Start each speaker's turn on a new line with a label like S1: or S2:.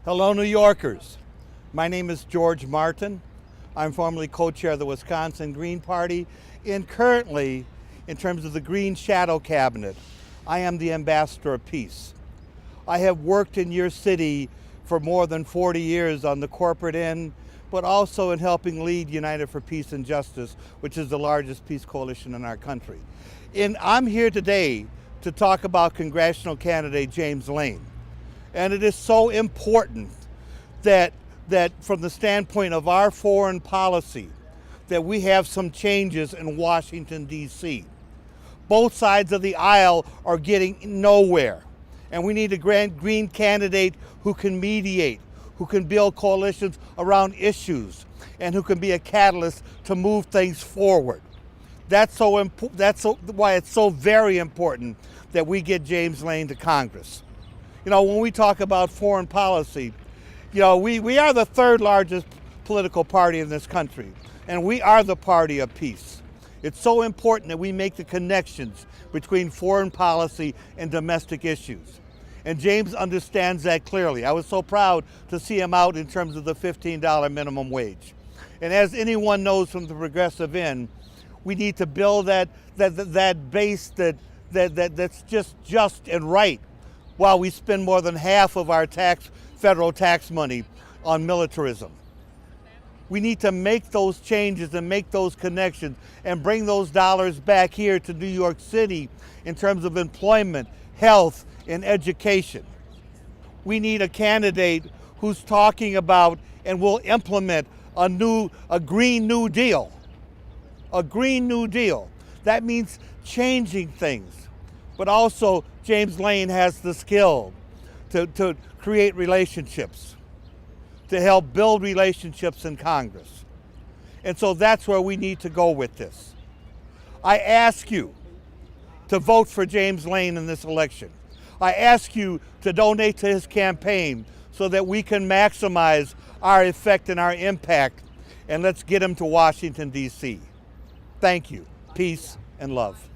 S1: Hello, New Yorkers. My name is George Martin. I'm formerly co-chair of the Wisconsin Green Party, and currently, in terms of the Green Shadow Cabinet, I am the Ambassador of Peace. I have worked in your city for more than 40 years on the corporate end, but also in helping lead United for Peace and Justice, which is the largest peace coalition in our country. And I'm here today to talk about Congressional candidate James Lane. And it is so important that from the standpoint of our foreign policy, that we have some changes in Washington, D.C. Both sides of the aisle are getting nowhere. And we need a green candidate who can mediate, who can build coalitions around issues, and who can be a catalyst to move things forward. That's why it's so very important that we get James Lane to Congress. You know, when we talk about foreign policy, you know, we are the third largest political party in this country, and we are the party of peace. It's so important that we make the connections between foreign policy and domestic issues. And James understands that clearly. I was so proud to see him out in terms of the $15 minimum wage. And as anyone knows from the progressive end, we need to build that base that's just and right, while we spend more than half of our federal tax money on militarism. We need to make those changes and make those connections and bring those dollars back here to New York City in terms of employment, health, and education. We need a candidate who's talking about and will implement a Green New Deal. A Green New Deal. That means changing things. But also, James Lane has the skill to create relationships, to help build relationships in Congress. And so that's where we need to go with this. I ask you to vote for James Lane in this election. I ask you to donate to his campaign so that we can maximize our effect and our impact, and let's get him to Washington, D.C. Thank you. Peace and love.